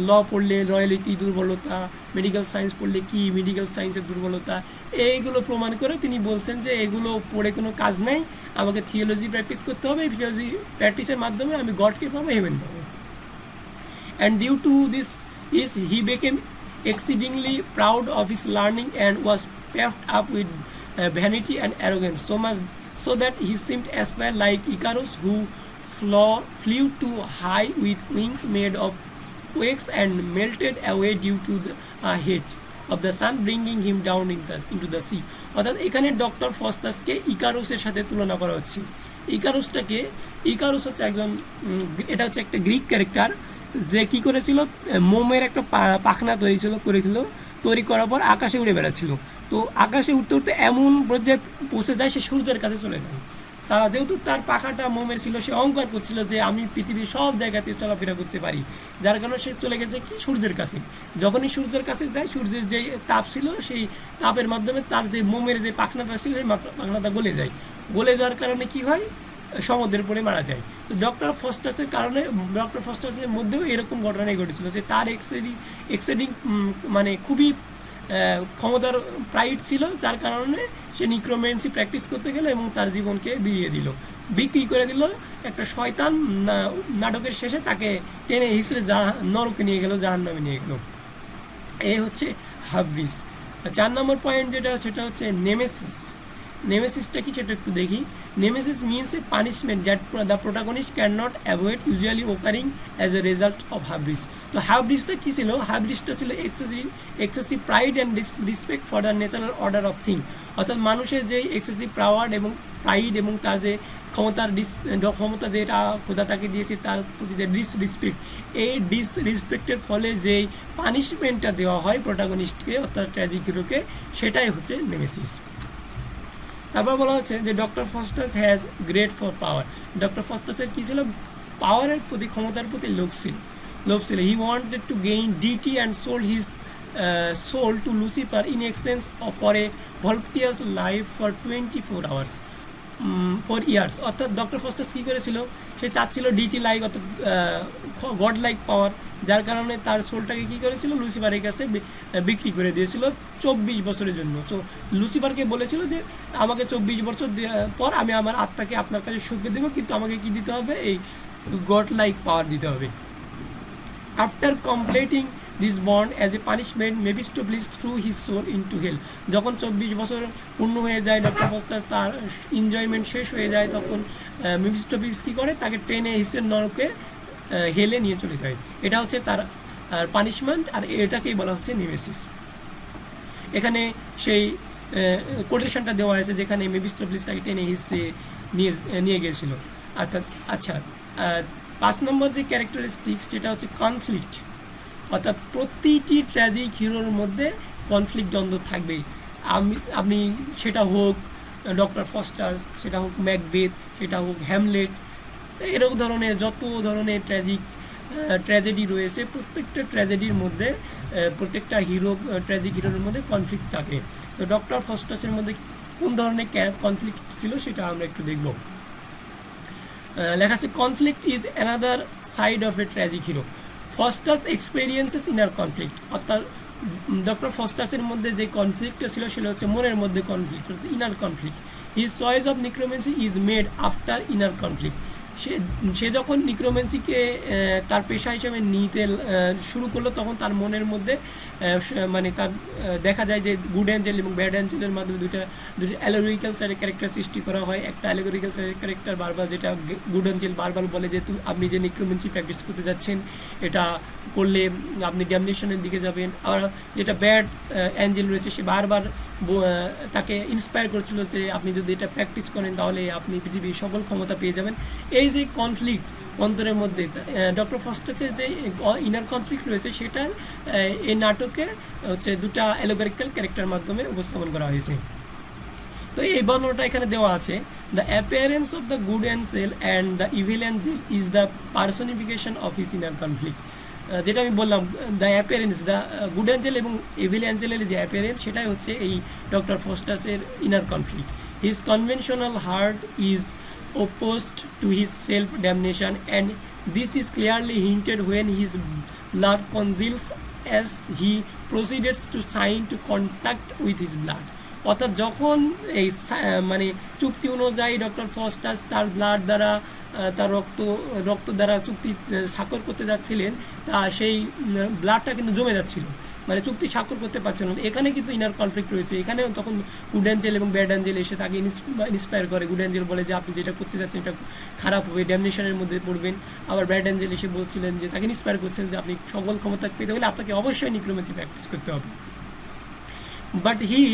ল পড়লে রয়্যালিটি দুর্বলতা, মেডিকেল সায়েন্স পড়লে কি মেডিকেল সায়েন্সের দুর্বলতা, এইগুলো প্রমাণ করে তিনি বলছেন যে এগুলো পড়ে কোনো কাজ নাই, আমাকে থিওলজি প্র্যাকটিস করতে হবে, থিওলজি প্র্যাকটিসের মাধ্যমে আমি গডকে পাবো, হেভেন পাবো। And due to this he became exceedingly proud of his learning and was puffed up with vanity and arrogance, so much so that he seemed as well like Icarus, who flew too high with wings made of wax and melted away due to the heat of the sun, bringing him down into the sea. অর্থাৎ এখানে doctor ফস্টাসকে ইকারুসের সাথে তুলনা করা হচ্ছে। Icarus হচ্ছে একজন, এটা হচ্ছে একটা গ্রিক ক্যারেক্টার, যে কি করেছিল, মোমের একটা পাখনা তৈরি করার পর আকাশে উড়ে বেড়াচ্ছিল। তো আকাশে উঠতে উঠতে এমন পর্যায়ে পৌঁছে যায়, সে সূর্যের কাছে চলে যায়। যেহেতু তার পাখাটা মোমের ছিল, সে অহংকার করছিল যে আমি পৃথিবীর সব জায়গাতে চলাফেরা করতে পারি, যার কারণে সে চলে গেছে কি, সূর্যের কাছে। যখনই সূর্যের কাছে যায়, সূর্যের যে তাপ ছিল, সেই তাপের মাধ্যমে তার যে মোমের যে পাখনাটা ছিল, সেই পাখনাটা গলে যায়। গলে যাওয়ার কারণে কি হয়, সমুদ্রের পড়ে মারা যায়। তো ডক্টর ফস্টাসের মধ্যেও এরকম ঘটনাই ঘটেছিল যে তার এক্সেডিং মানে খুবই ক্ষমতার প্রাইড ছিল, যার কারণে সে নিক্রোমেন্সি প্র্যাকটিস করতে গেল এবং তার জীবনকে বিক্রি করে দিল একটা শয়তান। নাটকের শেষে তাকে টেনে হিসড়ে নরকে নিয়ে গেল, জাহান্নামে নিয়ে গেল। এই হচ্ছে হাব্রিস। 4 নম্বর পয়েন্ট যেটা, সেটা হচ্ছে নেমেসিসটা কি সেটা একটু দেখি। Nemesis means a punishment that the protagonist can not avoid, usually occurring as a result of hubris. তো হাব্রিসটা কী ছিল, হাব্রিসটা ছিল excessive pride and disrespect for the natural order of thing. অর্থাৎ মানুষের যে এক্সেসিভ পাওয়ার এবং প্রাইড এবং তার যে ক্ষমতা যেটা খোদা তাকে দিয়েছে, তার প্রতি যে ডিসরেসপেক্ট, এই ডিসরেসপেক্টের ফলে যেই পানিশমেন্টটা দেওয়া হয় প্রোটাগনিস্টকে, অর্থাৎ ট্র্যাজিক হিরোকে, সেটাই হচ্ছে নেমেসিস। তারপর বলা হচ্ছে যে doctor Faustus has great for power. Doctor ফস্টাসের কী ছিল, পাওয়ারের প্রতি, ক্ষমতার প্রতি লোভ ছিল। He wanted to gain deity and sold his soul to Lucifer in exchange for a volunteers life for 24 hours for years. অর্থাৎ ডক্টর ফস্টাস কী করেছিল, সে চাচ্ছিল ডিটি লাইক, অর্থাৎ গড লাইক পাওয়ার, যার কারণে তার সোলটাকে কী করেছিল, লুসিফারের কাছে বিক্রি করে দিয়েছিল 24 বছরের জন্য। তো লুসিফারকে বলেছিল যে আমাকে 24 বছর পর আমি আমার আত্মাকে আপনার কাছে সঁপে দেবো, কিন্তু আমাকে কী দিতে হবে, এই গড লাইক পাওয়ার দিতে হবে। After completing this bond as a punishment, Mephistophilis threw his soul into hell. যখন 24 বছর পূর্ণ হয়ে যায়, ডক্টর ফস্টাস তার এনজয়মেন্ট শেষ হয়ে যায়, তখন মেফিস্টোফেলিস কী করে, তাকে ট্রেনে হিসের নরকে হেলে নিয়ে চলে যায়। এটা হচ্ছে তার পানিশমেন্ট, আর এটাকেই বলা হচ্ছে নেমেসিস। এখানে সেই কোটেশনটা দেওয়া হয়েছে যেখানে মেফিস্টোফেলিস তাকে টেনে হিসে নিয়ে গিয়েছিল। আচ্ছা, 5 নম্বর যে ক্যারেক্টারিস্টিক্স, সেটা হচ্ছে কনফ্লিক্ট। অর্থাৎ প্রতিটি ট্র্যাজিক হিরোর মধ্যে কনফ্লিক্ট দ্বন্দ্ব থাকবেই। আপনি সেটা হোক ডক্টর ফস্টার, সেটা হোক ম্যাকবেথ, সেটা হোক হ্যামলেট, এরকম ধরনের যত ধরনের ট্র্যাজেডি রয়েছে, প্রত্যেকটা ট্র্যাজেডির মধ্যে প্রত্যেকটা ট্র্যাজিক হিরোর মধ্যে কনফ্লিক্ট থাকে। তো ডক্টর ফস্টাসের মধ্যে কোন ধরনের কনফ্লিক্ট ছিল সেটা আমরা একটু দেখব। লেখা আছে conflict is another side of a tragic hero, Faustus experiences inner conflict. অর্থাৎ ডক্টর ফস্টাসের মধ্যে যে কনফ্লিক্টটা ছিল সেটা হচ্ছে মনের মধ্যে conflict, inner conflict. His choice of necromancy is made after inner conflict. সে যখন নিক্রোমেন্সিকে তার পেশা হিসেবে নিতে শুরু করলো, তখন তার মনের মধ্যে মানে তার দেখা যায় যে গুড অ্যাঞ্জেল এবং ব্যাড অ্যাঞ্জেলের মাধ্যমে দুটো অ্যালোরিক্যাল ক্যারেক্টার সৃষ্টি করা হয়। একটা অ্যালোরিক্যাল ক্যারেক্টার বারবার, যেটা গুড অ্যাঞ্জেল বারবার বলে যে আপনি যে নিক্রোমেন্সি প্র্যাকটিস করতে যাচ্ছেন, এটা করলে আপনি ড্যামনেশনের দিকে যাবেন। আর যেটা ব্যাড অ্যাঞ্জেল রয়েছে, সে বারবার তাকে ইন্সপায়ার করছিল যে আপনি যদি এটা প্র্যাকটিস করেন তাহলে আপনি পৃথিবীর সকল ক্ষমতা পেয়ে যাবেন। এই যে কনফ্লিক্ট অন্তরের মধ্যে, ডক্টর ফস্টাসের যে ইনার কনফ্লিক্ট রয়েছে, সেটা এই নাটকে হচ্ছে দুটা অ্যালোগরিক্যাল ক্যারেক্টার মাধ্যমে উপস্থাপন করা হয়েছে। তো এই বর্ণনাটা এখানে দেওয়া আছে, the appearance of the good angel and the evil angel is the personification of his inner conflict. যেটা আমি বললাম, the appearance, the good angel এবং ইভিল অ্যাঞ্জেলের যে অ্যাপিয়ারেন্স, সেটাই হচ্ছে এই ডক্টর ফস্টাসের inner conflict. His conventional heart is opposed to his self-damnation, and this is clearly hinted when his blood congeals as he proceeds to sign to contact with his blood. অর্থাৎ যখন এই মানে চুক্তি অনুযায়ী ডক্টর ফস্টাস তার blood দ্বারা, তার রক্ত দ্বারা চুক্তি স্বাক্ষর করতে যাচ্ছিলেন, তা সেই ব্লাডটা কিন্তু জমে যাচ্ছিল, মানে চুক্তি স্বাক্ষর করতে পারছিল না। এখানে কিন্তু ইনার কনফ্লিক্ট রয়েছে। এখানে তখন গুড অ্যাঞ্জেল এবং ব্যাড অ্যাঞ্জেল এসে তাকে ইন্সপায়ার করে। গুড অ্যাঞ্জেল বলে যে আপনি যেটা করতে যাচ্ছেন এটা খারাপ হবে, ড্যামনেশনের মধ্যে পড়বেন। আবার ব্যাড অ্যাঞ্জেল এসে বলছিলেন যে, তাকে ইন্সপায়ার করছেন যে আপনি সকল ক্ষমতা পেতে হলে আপনাকে অবশ্যই নিক্রোমেন্সি প্র্যাকটিস করতে হবে। But he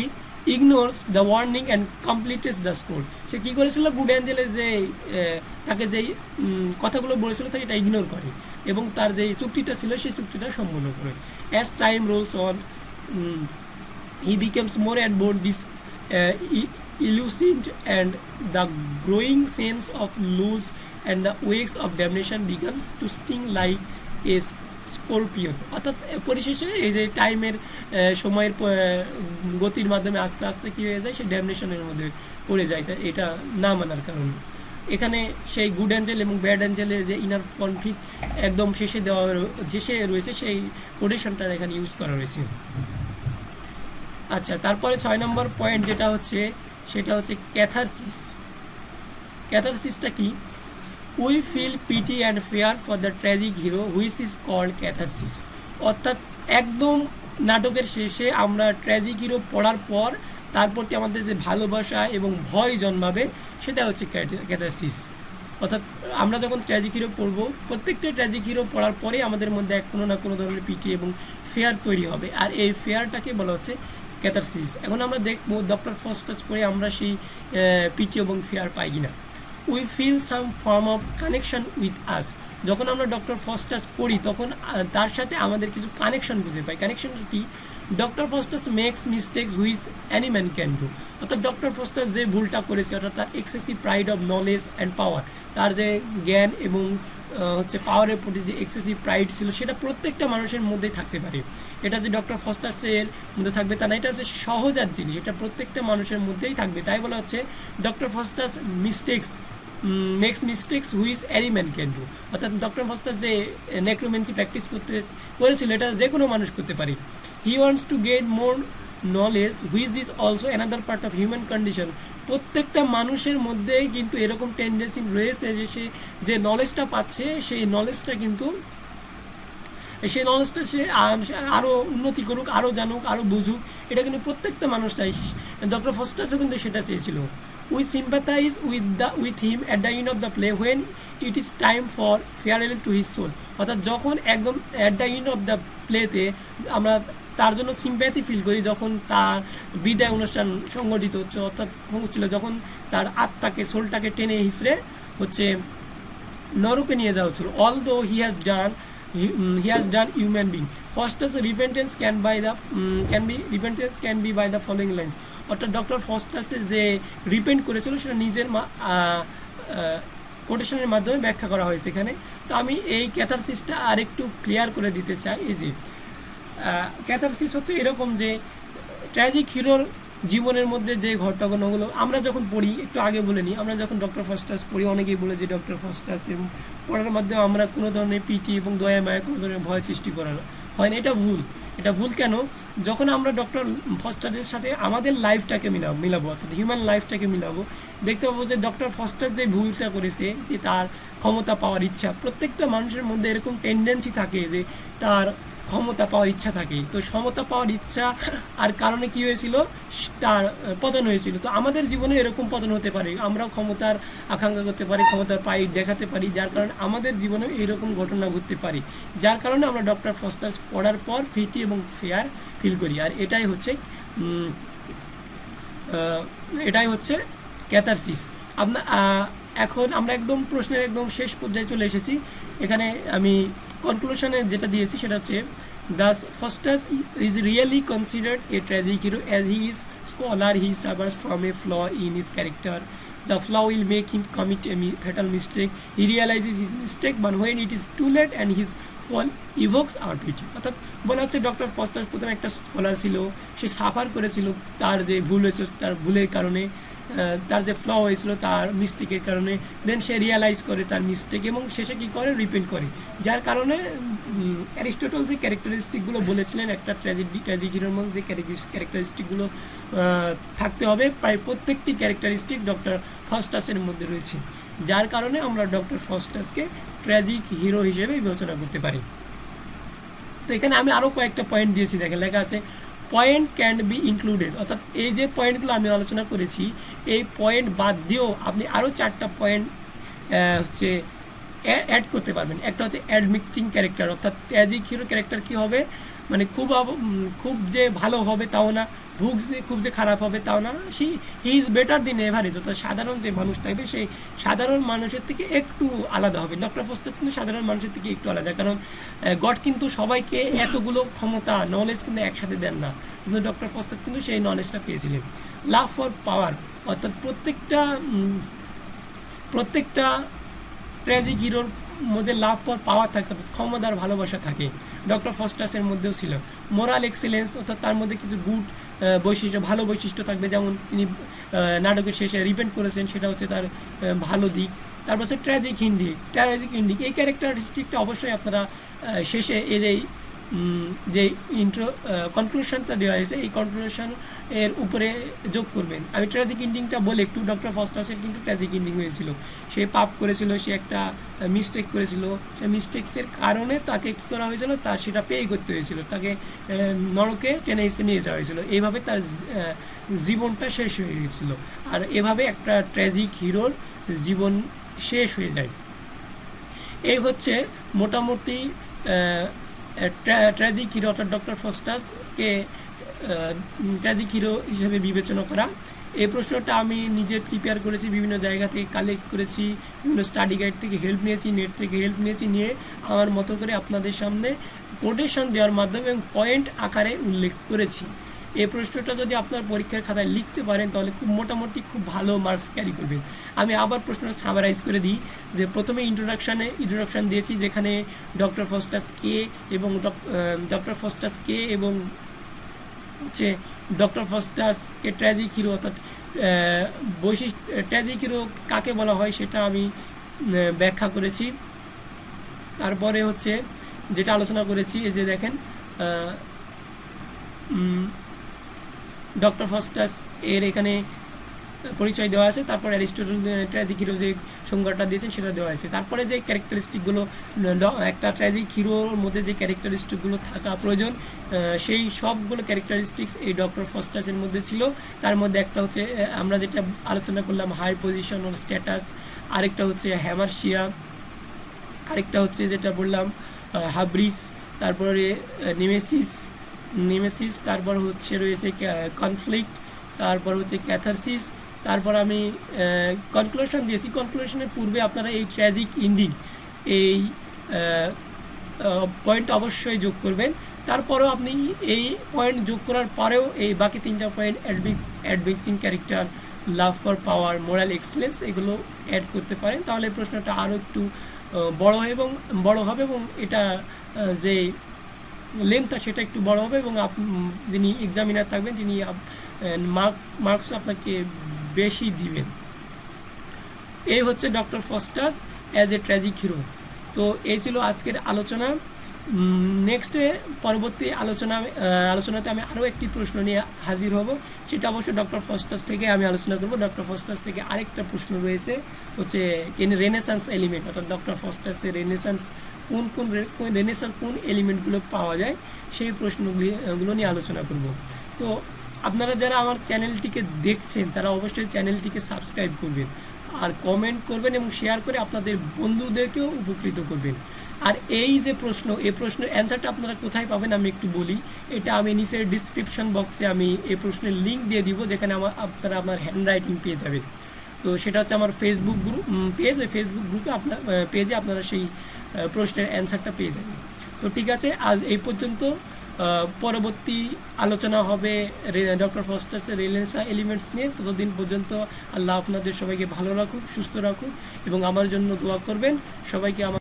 ignores the warning and completes the score. সে কী করেছিল, গুড অ্যাঞ্জেলে যে তাকে যেই কথাগুলো বলেছিল তাকে এটা ইগনোর করে এবং তার যেই চুক্তিটা ছিল সেই চুক্তিটা সম্পূর্ণ করে। As time rolls on he becomes more and more elucid, and the growing sense of loss and the wakes of damnation begins to sting like a scorpion. অর্থাৎ পরিশেষে এই যে টাইমের সময়ের গতির মাধ্যমে আস্তে আস্তে কী হয়ে যায়, সেই ড্যামনেশনের মধ্যে পড়ে যায়, এটা না মানার কারণে। এখানে সেই গুড অ্যাঞ্জেল এবং ব্যাড অ্যাঞ্জেলের যে ইনার কনফ্লিক্ট একদম শেষে রয়েছে, সেই কোটেশনটা এখানে ইউজ করা রয়েছে। আচ্ছা, তারপরে 6 নম্বর পয়েন্ট যেটা হচ্ছে, সেটা হচ্ছে ক্যাথারসিস। ক্যাথারসিসটা কি? We feel pity and fear for the tragic hero which is called catharsis. অর্থাৎ একদম নাটকের শেষে আমরা ট্র্যাজিক হিরো পড়ার পর তার প্রতি আমাদের যে ভালোবাসা এবং ভয় জন্মাবে, সেটা হচ্ছে ক্যাথারসিস। অর্থাৎ আমরা যখন ট্র্যাজিক হিরো পড়বো, প্রত্যেকটা ট্র্যাজিক হিরো পড়ার পরে আমাদের মধ্যে কোনো না কোনো ধরনের পিটি এবং ফেয়ার তৈরি হবে, আর এই ফেয়ারটাকে বলা হচ্ছে ক্যাথারসিস। এখন আমরা দেখবো ডক্টর ফস্টাস পড়ে আমরা সেই পিটি এবং ফেয়ার পাই কিনা। We feel some form of connection with us. যখন আমরা ডক্টর ফস্টাস পড়ি তখন তার সাথে আমাদের কিছু কানেকশন খুঁজে পাই। কানেকশনটা কি? Doctor Faustus makes mistakes which any man can do. অর্থাৎ ডক্টর ফস্টাস যে ভুলটা করেছে, অর্থাৎ তার excessive pride of knowledge and power, তার যে জ্ঞান এবং হচ্ছে পাওয়ারের প্রতি যে এক্সেসিভ প্রাইড ছিল, সেটা প্রত্যেকটা মানুষের মধ্যেই থাকতে পারে। এটা যে ডক্টর ফস্টাসের মধ্যে থাকবে তা না, এটা হচ্ছে সহজাত জিনিস, এটা প্রত্যেকটা মানুষের মধ্যেই থাকবে। তাই বলা হচ্ছে doctor Faustus makes mistakes which any man can do. অর্থাৎ ডক্টর ফস্টাস যে নেক্রোমেন্সি প্র্যাকটিস করেছিল, এটা যে কোনো মানুষ করতে পারে। He wants to get more knowledge which is also another part of human condition. প্রত্যেকটা মানুষের মধ্যেই কিন্তু এরকম টেন্ডেন্সি রয়েছে যে সে যে নলেজটা পাচ্ছে, সেই নলেজটা সে আরও উন্নতি করুক, আরও জানুক, আরও বুঝুক, এটা কিন্তু প্রত্যেকটা মানুষ চাই। ডক্টর ফস্টাসও কিন্তু সেটা চেয়েছিল। We sympathize with him at the end of the play when it is time for farewell to his soul. অর্থাৎ যখন একদম at the end of the প্লেতে আমরা তার জন্য সিম্প্যাথি ফিল করি, যখন তার বিদায় অনুষ্ঠান সংগঠিত হচ্ছিল, যখন তার আত্মাকে, সোলটাকে টেনে হিসড়ে হচ্ছে নরকে নিয়ে যাওয়া হচ্ছিল। Although he has done he has done human being. Foster's repentance can be by the following lines. অর্থাৎ ডক্টর ফস্টাসের যে রিপেন্ট করেছিল সেটা নিজের কোটেশনের মাধ্যমে ব্যাখ্যা করা হয়েছে এখানে। তো আমি এই ক্যাথারসিসটা আরেকটু ক্লিয়ার করে দিতে চাই। এই যে ক্যাথারসিস হচ্ছে এরকম যে ট্র্যাজিক হিরোর জীবনের মধ্যে যে ঘটনাগুলো আমরা যখন পড়ি, একটু আগে বলে নিই, আমরা যখন ডক্টর ফস্টাস পড়ি অনেকেই বলে যে ডক্টর ফস্টাস এবং পড়ার মাধ্যমে আমরা কোনো ধরনের পিটি এবং দয়া মায়া কোনো ধরনের ভয় সৃষ্টি করা হয় না। এটা ভুল। এটা ভুল কেন? যখন আমরা ডক্টর ফস্টাসের সাথে আমাদের লাইফটাকে মিলাবো অর্থাৎ হিউম্যান লাইফটাকে মিলাবো, দেখতে পাবো যে ডক্টর ফস্টাস যে ভুলটা করেছে, যে তার ক্ষমতা পাওয়ার ইচ্ছা, প্রত্যেকটা মানুষের মধ্যে এরকম টেন্ডেন্সি থাকে যে তার ক্ষমতা পাওয়ার ইচ্ছা থাকে। তো ক্ষমতা পাওয়ার ইচ্ছা আর কারণে কি হয়েছিল, তার পতন হয়েছিল। তো আমাদের জীবনে এরকম পতন হতে পারে, আমরাও ক্ষমতার আকাঙ্ক্ষা করতে পারি, ক্ষমতার পাই দেখাতে পারি, যার কারণে আমাদের জীবনে এরকম ঘটনা ঘটতে পারে, যার কারণে আমরা ডক্টর ফস্টাস পড়ার পর ফিটি এবং ফেয়ার ফিল করি। আর এটাই হচ্ছে ক্যাথারসিস। এখন আমরা একদম প্রশ্নের একদম শেষ পর্যায়ে চলে এসেছি। এখানে আমি কনক্লুশনে যেটা দিয়েছি সেটা হচ্ছে, Thus, Faustus is really considered a tragic hero as he is scholar. He suffers from a flaw in his character. The flaw will make him commit a fatal mistake. He realizes his mistake, but when it is too late and his fall evokes our pity. অর্থাৎ বলা হচ্ছে doctor Faustus প্রথমে একটা scholar ছিল, সে suffer করেছিল তার যে ভুল হয়েছিল, তার ভুলের কারণে, তার যে ফ্ল হয়েছিল তার মিস্টেকের কারণে, দেন সে রিয়ালাইজ করে তার মিস্টেক এবং শেষে কী করে, রিপেন্ট করে, যার কারণে অ্যারিস্টটল যে ক্যারেক্টারিস্টিকগুলো বলেছিলেন একটা ট্র্যাজিক হিরোর মধ্যে যে ক্যারেক্টারিস্টিকগুলো থাকতে হবে, প্রায় প্রত্যেকটি ক্যারেক্টারিস্টিক ডক্টর ফস্টাসের মধ্যে রয়েছে, যার কারণে আমরা ডক্টর ফস্টাসকে ট্র্যাজিক হিরো হিসেবে বিবেচনা করতে পারি। তো এখানে আমি আরও কয়েকটা পয়েন্ট দিয়েছি, দেখেন লেখা আছে পয়েন্ট ক্যান বি ইনক্লুডেড, অর্থাৎ এই যে পয়েন্টগুলো আমি আলোচনা করেছি এই পয়েন্ট বাদ দিয়েও আপনি আরও 4টা পয়েন্ট হচ্ছে অ্যাড করতে পারবেন। একটা হচ্ছে অ্যাডমিক্সিং ক্যারেক্টার, অর্থাৎ ট্র্যাজিক হিরো ক্যারেক্টার কী হবে, মানে খুব যে ভালো হবে তাও না, খুব যে খারাপ হবে তাও না, হি ইজ বেটার দিন এভারেজ, অর্থাৎ সাধারণ যে মানুষ থাকবে সেই সাধারণ মানুষের থেকে একটু আলাদা হবে। ডক্টর ফস্টাস কিন্তু সাধারণ মানুষের থেকে একটু আলাদা, কারণ গড কিন্তু সবাইকে এতগুলো ক্ষমতা নলেজ কিন্তু একসাথে দেন না, কিন্তু ডক্টর ফস্টাস কিন্তু সেই নলেজটা পেয়েছিলেন। লাভ ফর পাওয়ার, অর্থাৎ প্রত্যেকটা ট্র্যাজিক হিরোর মধ্যে লাভ ফর পাওয়ার থাকে, অর্থাৎ ক্ষমতার ভালোবাসা থাকে, ডক্টর ফস্টাসের মধ্যেও ছিল। মোরাল এক্সেলেন্স, অর্থাৎ তার মধ্যে কিছু গুড বৈশিষ্ট্য, ভালো বৈশিষ্ট্য থাকবে, যেমন তিনি নাটকের শেষে রিপেন্ট করেছেন, সেটা হচ্ছে তার ভালো দিক। তারপর হচ্ছে ট্র্যাজিক ইন্ডিক, এই ক্যারেক্টারিস্টিকটা অবশ্যই আপনারা শেষে এই যে কনক্লুশনটা দেওয়া হয়েছে এই কনক্লুশন এর উপরে যোগ করবেন। আমি ট্র্যাজিক ইন্ডিংটা বলে একটু, ডক্টর ফস্টাসের কিন্তু ট্র্যাজিক ইন্ডিং হয়েছিল, সে পাপ করেছিল, সে একটা মিস্টেক করেছিল, সেই মিস্টেক্সের কারণে তাকে কী করা হয়েছিল, তার সেটা পে করতে হয়েছিল, তাকে নরকে টেনে এসে নিয়ে যাওয়া হয়েছিল, এইভাবে তার জীবনটা শেষ হয়ে গেছিলো। আর এভাবে একটা ট্র্যাজিক হিরোর জীবন শেষ হয়ে যায়। এই হচ্ছে মোটামুটি ট্র্যাজিক হিরো, অর্থাৎ ডক্টর ফস্টাসকে ট্র্যাজিক হিরো হিসেবে বিবেচনা করা। এই প্রশ্নটা আমি নিজে প্রিপেয়ার করেছি, বিভিন্ন জায়গা থেকে কালেক্ট করেছি, বিভিন্ন স্টাডি গাইড থেকে হেল্প নিয়েছি, নেট থেকে হেল্প নিয়েছি, নিয়ে আমার মতো করে আপনাদের সামনে কোটেশন দেওয়ার মাধ্যমে এবং পয়েন্ট আকারে উল্লেখ করেছি। এই প্রশ্নটা যদি আপনার পরীক্ষার খাতায় লিখতে পারেন তাহলে মোটামুটি খুব ভালো মার্কস ক্যারি করবেন। আমি আবার প্রশ্নটা সামারাইজ করে দিই, যে প্রথমে ইন্ট্রোডাকশান দিয়েছি, যেখানে ডক্টর ফস্টাস কে এবং হচ্ছে ডক্টর ফস্টাসকে ট্র্যাজিক হিরো, অর্থাৎ ট্র্যাজিক হিরো কাকে বলা হয় সেটা আমি ব্যাখ্যা করেছি। তারপরে হচ্ছে যেটা আলোচনা করেছি, এই যে দেখেন ডক্টর ফস্টাস এর এখানে পরিচয় দেওয়া আছে, তারপর অ্যারিস্টটল ট্র্যাজিক হিরো যে সংজ্ঞাটা দিয়েছেন সেটা দেওয়া আছে, তারপরে যে ক্যারেক্টারিস্টিকগুলো একটা ট্র্যাজিক হিরোর মধ্যে যে ক্যারেক্টারিস্টিকগুলো থাকা প্রয়োজন সেই সবগুলো ক্যারেক্টারিস্টিক্স এই ডক্টর ফস্টাসের মধ্যে ছিল। তার মধ্যে একটা হচ্ছে আমরা যেটা আলোচনা করলাম হাই পজিশন ওর স্ট্যাটাস, আরেকটা হচ্ছে হ্যামারশিয়া, আরেকটা হচ্ছে যেটা বললাম হাব্রিস, তারপরে নেমেসিস, তারপর হচ্ছে রয়েছে কনফ্লিক্ট, তারপর হচ্ছে ক্যাথারসিস, তারপর আমি কনক্লুশন দিয়েছি। কনক্লুশনের পূর্বে আপনারা এই ট্র্যাজিক ইন্ডিং পয়েন্ট অবশ্যই যোগ করবেন। তারপরেও আপনি এই পয়েন্ট যোগ করার পরেও এই বাকি 3টা point advancing character, love for power, moral excellence এগুলো অ্যাড করতে পারেন। তাহলে প্রশ্নটা আরও একটু বড় হবে এবং এটা যে লেন্থটা সেটা একটু বড় হবে এবং যিনি এক্সামিনার থাকবেন তিনি মার্কস আপনাকে বেশি দিবেন। এই হচ্ছে doctor Faustus as a tragic hero. তো এই ছিল আজকের আলোচনা। নেক্সটে পরবর্তী আলোচনাতে আমি আরও একটি প্রশ্ন নিয়ে হাজির হব, সেটা অবশ্যই ডক্টর ফস্টাস থেকে আমি আলোচনা করব। ডক্টর ফস্টাস থেকে আরেকটা প্রশ্ন রয়েছে হচ্ছে রেনেসান্স এলিমেন্ট, অর্থাৎ ডক্টর ফস্টাসের রেনেসান্স কোন এলিমেন্টগুলো পাওয়া যায় সেই প্রশ্নগুলো নিয়ে আলোচনা করব। তো আপনারা যারা আমার চ্যানেলটিকে দেখছেন তারা অবশ্যই চ্যানেলটিকে সাবস্ক্রাইব করবেন আর কমেন্ট করবেন এবং শেয়ার করে আপনাদের বন্ধুদেরকেও উপকৃত করবেন। আর এই যে এই প্রশ্নের অ্যান্সারটা আপনারা কোথায় পাবেন আমি একটু বলি। এটা আমি নিচের ডিসক্রিপশন বক্সে আমি এই প্রশ্নের লিঙ্ক দিয়ে দিব, যেখানে আপনারা আমার হ্যান্ড রাইটিং পেয়ে যাবেন। তো সেটা হচ্ছে আমার ফেসবুক পেজ, ওই ফেসবুক গ্রুপে পেজে আপনারা সেই প্রশ্নের অ্যান্সারটা পেয়ে যাবেন। তো ঠিক আছে, আজ এই পর্যন্ত। পরবর্তী আলোচনা হবে ডক্টর ফস্টাসের রেনেসাঁ এলিমেন্টস নিয়ে। ততদিন পর্যন্ত আল্লাহ আপনাদের সবাইকে ভালো রাখুক, সুস্থ রাখুক এবং আমার জন্য দোয়া করবেন। সবাইকে আমার